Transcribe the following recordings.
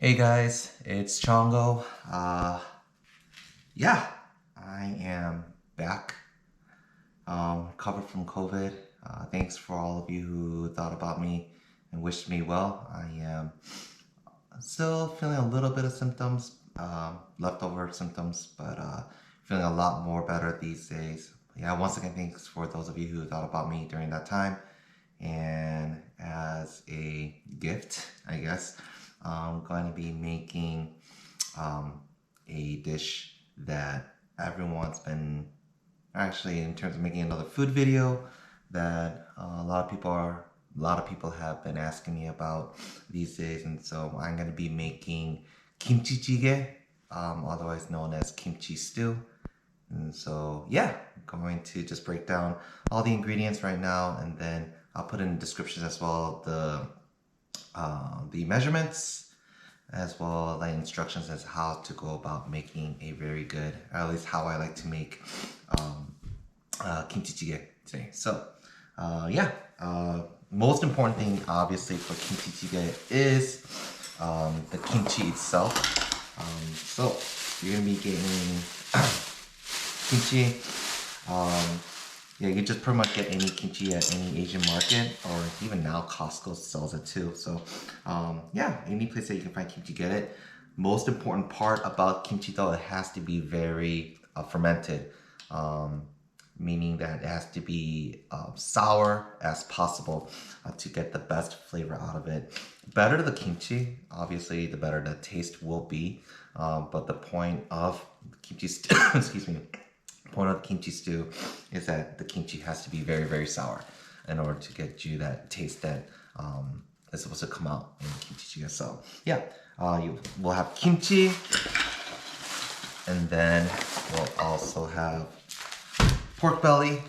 Hey guys, it's Chongo. Yeah, I am back, recovered from COVID. Thanks for all of you who thought about me and wished me well. I am still feeling a little bit of symptoms, leftover symptoms, but feeling a lot more better these days. Yeah, once again, thanks for those of you who thought about me during that time. And as a gift, I guess, I'm going to be making a dish that everyone's been actually, in terms of making another food video, that a lot of people have been asking me about these days. And so I'm going to be making kimchi찌개, otherwise known as kimchi stew. And so yeah, I'm going to just break down all the ingredients right now, and then I'll put in the descriptions as well the measurements, as well as the instructions as how to go about making a very good, or at least how I like to make kimchi찌개 today. So yeah, most important thing obviously for kimchi찌개 is the kimchi itself. So you're gonna be getting kimchi. Yeah, you can just pretty much get any kimchi at any Asian market, or even now Costco sells it too. So yeah, any place that you can find kimchi, get it. Most important part about kimchi though, it has to be very fermented, meaning that it has to be sour as possible to get the best flavor out of it. Better the kimchi, obviously, the better the taste will be. But the point of kimchi stew, excuse me, point of the kimchi stew is that the kimchi has to be very, very sour in order to get you that taste that is supposed to come out in the kimchi. So yeah, we'll have kimchi, and then we'll also have pork belly.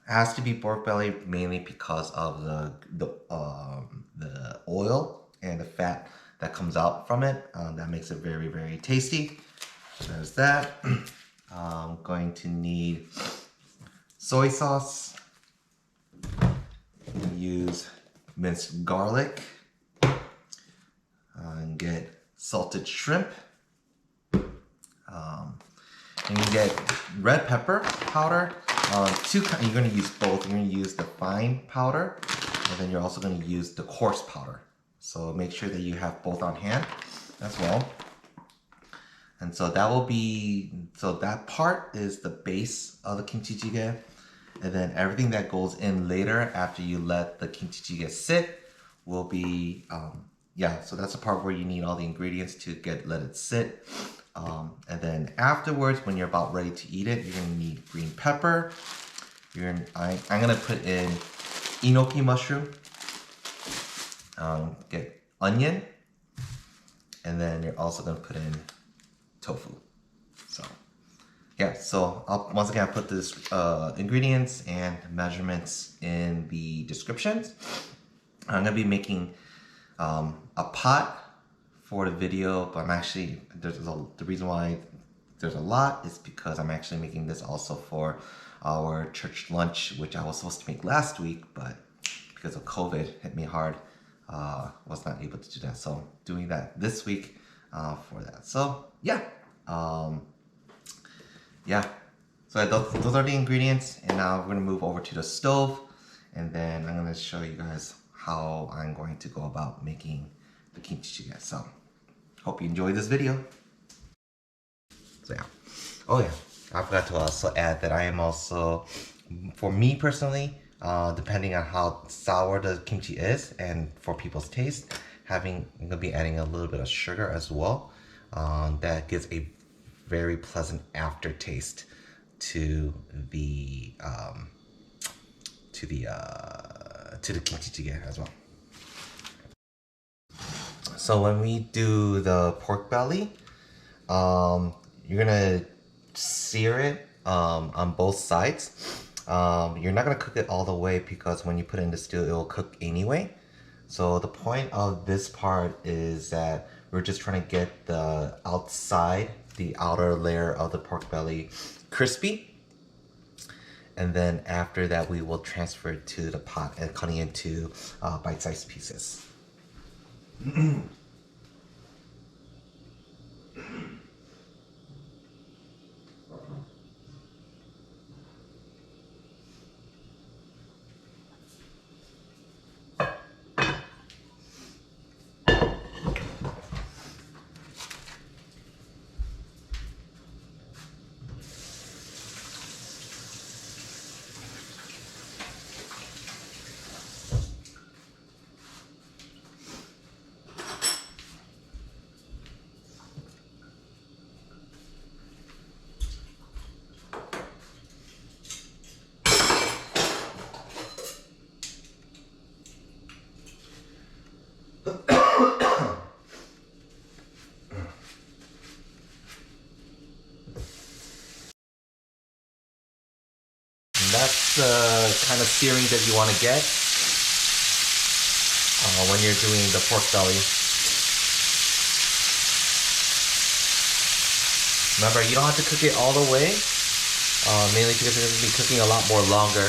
It has to be pork belly mainly because of the oil and the fat that comes out from it. That makes it very, very tasty. So there's that. I'm going to need soy sauce. I'm going to use minced garlic. And get salted shrimp. And you get red pepper powder. You're going to use both. You're going to use the fine powder, and then you're also going to use the coarse powder. So make sure that you have both on hand as well. And so that part is the base of the kimchi찌개, and then everything that goes in later after you let the kimchi찌개 sit will be so that's the part where you need all the ingredients to let it sit. And then afterwards, when you're about ready to eat it, you're gonna need green pepper. I'm gonna put in enoki mushroom. Get onion, and then you're also gonna put in tofu. So yeah, so once again, I'll put this ingredients and measurements in the descriptions. I'm gonna be making a pot for the video, but I'm actually, the reason why there's a lot is because I'm actually making this also for our church lunch, which I was supposed to make last week, but because of COVID hit me hard, was not able to do that. So I'm doing that this week for that. So yeah, so those are the ingredients, and now we're gonna move over to the stove, and then I'm gonna show you guys how I'm going to go about making the kimchi찌개. So hope you enjoy this video. So yeah, oh yeah, I forgot to also add that I am also, for me personally, depending on how sour the kimchi is and for people's taste, I'm gonna be adding a little bit of sugar as well. That gives a very pleasant aftertaste to the kimchi찌개 as well. So when we do the pork belly, you're gonna sear it on both sides. You're not gonna cook it all the way because when you put it in the stew, it will cook anyway. So the point of this part is that we're just trying to get the outer layer of the pork belly crispy. And then after that, we will transfer it to the pot and cutting into bite-sized pieces. That's the kind of searing that you want to get when you're doing the pork belly. Remember, you don't have to cook it all the way, mainly because you're going to be cooking a lot more longer.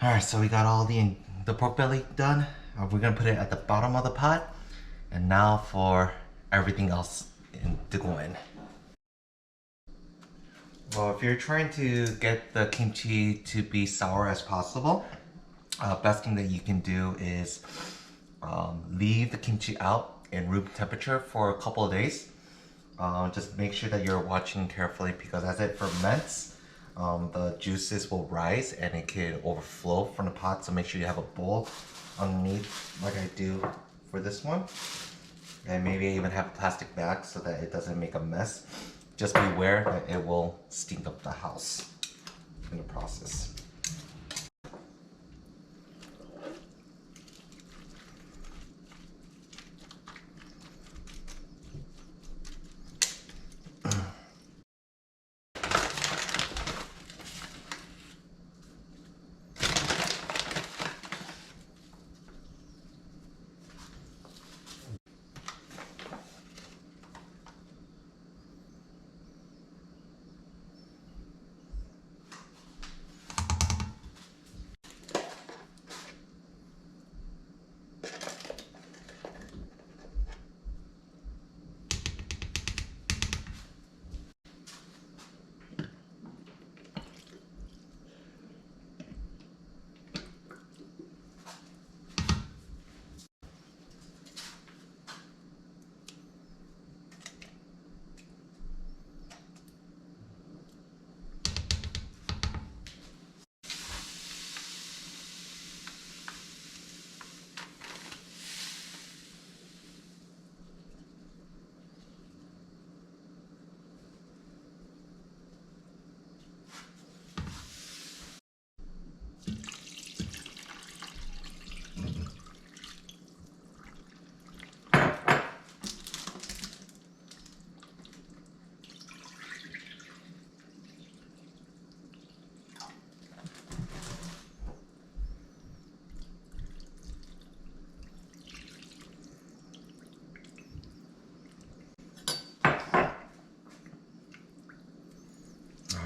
Alright, so we got all the pork belly done. We're going to put it at the bottom of the pot. And now for everything else to go in. Well, if you're trying to get the kimchi to be sour as possible, best thing that you can do is leave the kimchi out in room temperature for a couple of days. Just make sure that you're watching carefully, because as it ferments, the juices will rise and it can overflow from the pot. So make sure you have a bowl underneath, like I do for this one. And maybe even have a plastic bag so that it doesn't make a mess. Just beware that it will stink up the house in the process.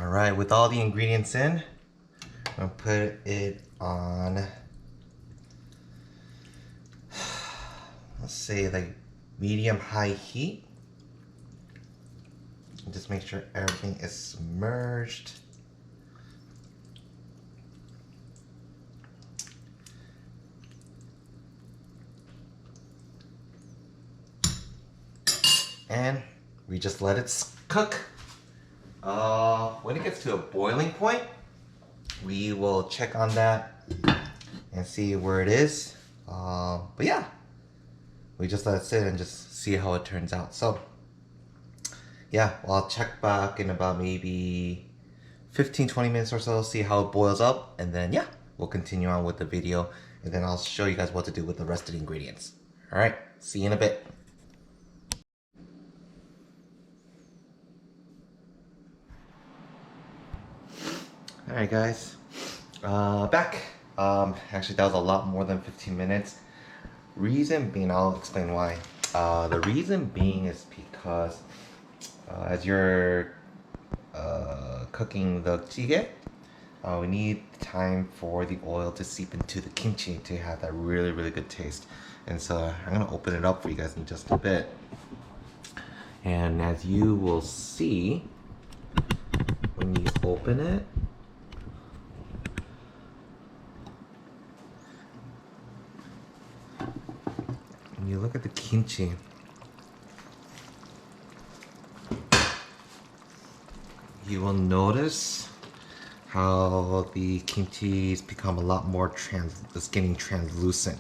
Alright, with all the ingredients in, I'm gonna put it on, let's say like medium-high heat. And just make sure everything is submerged. And we just let it cook. When it gets to a boiling point, we will check on that and see where it is. But yeah, we just let it sit and just see how it turns out. So yeah, well, I'll check back in about maybe 15-20 minutes or so, see how it boils up, and then yeah, we'll continue on with the video, and then I'll show you guys what to do with the rest of the ingredients. All right, see you in a bit. Alright guys, back. Actually that was a lot more than 15 minutes. Reason being, I'll explain why. The reason being is because as you're cooking the jjigae, we need time for the oil to seep into the kimchi to have that really, really good taste. And so I'm gonna open it up for you guys in just a bit. And as you will see, when you open it, when you look at the kimchi, you will notice how the kimchi's become a lot more it's getting translucent.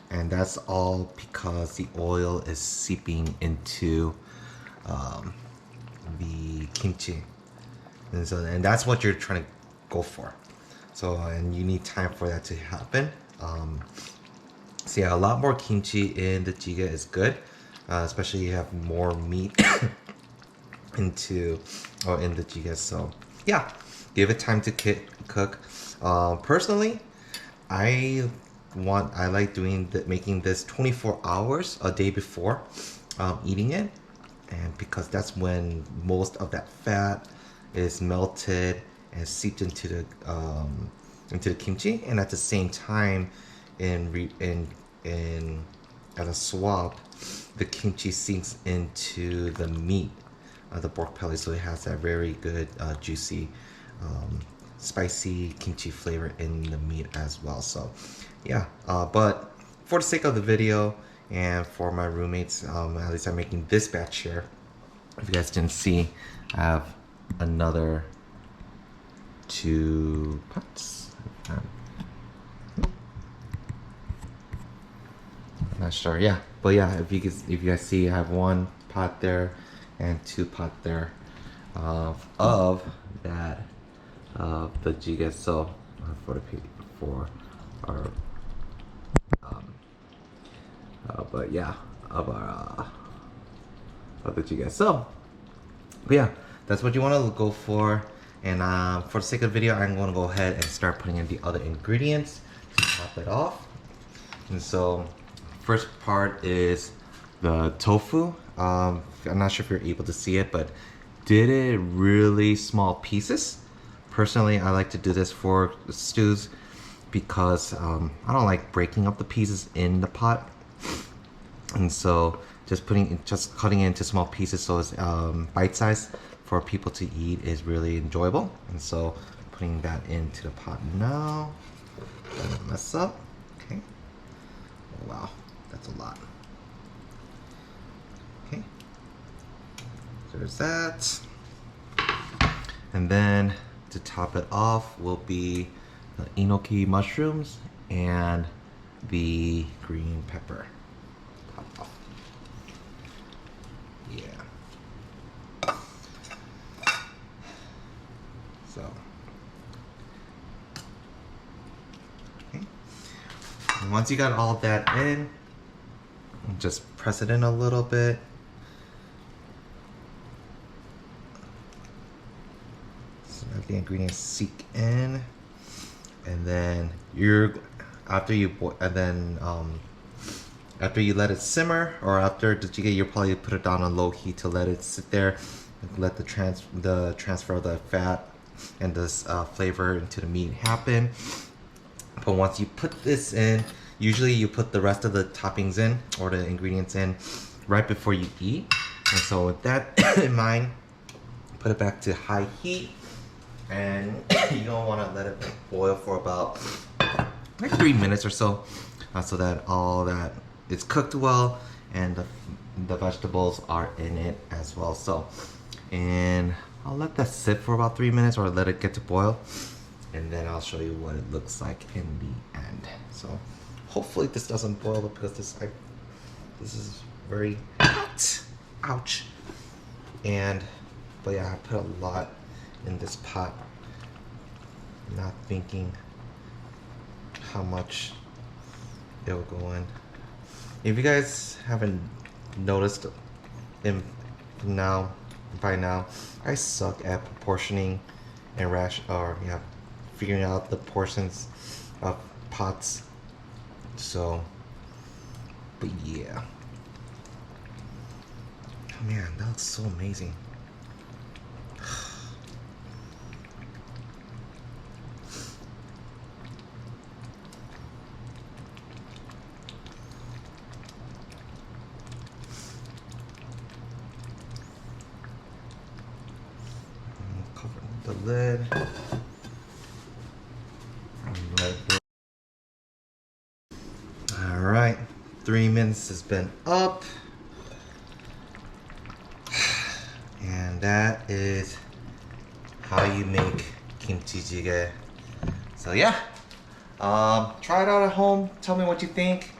And that's all because the oil is seeping into the kimchi. and that's what you're trying to go for. So and you need time for that to happen. So yeah, a lot more kimchi in the jjigae is good, especially you have more meat in the jjigae. So yeah, give it time to cook. Personally, I like making this 24 hours a day before eating it, and because that's when most of that fat is melted and seeped into the kimchi, and at the same time, as a swap, the kimchi sinks into the meat of the pork belly, so it has that very good juicy spicy kimchi flavor in the meat as well. So yeah, but for the sake of the video and for my roommates, at least I'm making this batch here. If you guys didn't see, I have another 2 pots. I'm not sure, yeah, but yeah, if you guys see, I have 1 pot there and 2 pot there of that the jjigae. So for our but yeah, of the jjigae. So but yeah, that's what you want to go for. And for the sake of the video, I'm going to go ahead and start putting in the other ingredients to top it off. And so first part is the tofu. I'm not sure if you're able to see it, but did it really small pieces. Personally, I like to do this for stews because I don't like breaking up the pieces in the pot. And so just cutting it into small pieces so it's bite size for people to eat is really enjoyable. And so putting that into the pot now. Don't mess up. Okay. Oh, wow, that's a lot. Okay. So there's that. And then to top it off will be the enoki mushrooms and the green pepper. Top off. Yeah. So. Okay. And once you got all that in, just press it in a little bit. Let the ingredients seep in, and then after you let it simmer, or after the jjigae, you'll probably put it down on low heat to let it sit there, and let the transfer of the fat and this flavor into the meat happen. But once you put this in, usually you put the rest of the toppings in, or the ingredients in, right before you eat. And so with that in mind, put it back to high heat. And you don't want to let it boil for about like 3 minutes or so, so that all that it's cooked well and the vegetables are in it as well. So, and I'll let that sit for about 3 minutes, or let it get to boil, and then I'll show you what it looks like in the end. So hopefully this doesn't boil up, because this is very hot. Ouch. But yeah, I put a lot in this pot, not thinking how much it will go in. If you guys haven't noticed, by now, I suck at proportioning and figuring out the portions of pots. So, but yeah, oh man, that looks so amazing. The lid. All right, 3 minutes has been up, and that is how you make kimchi jjigae. So yeah, try it out at home. Tell me what you think.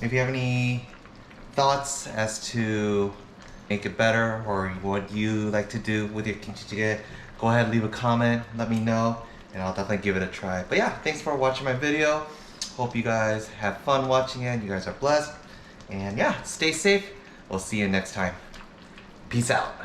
If you have any thoughts as to make it better or what you like to do with your kimchi찌개, go ahead and leave a comment, let me know, and I'll definitely give it a try. But yeah, thanks for watching my video. Hope you guys have fun watching it. You guys are blessed. And yeah, stay safe. We'll see you next time. Peace out.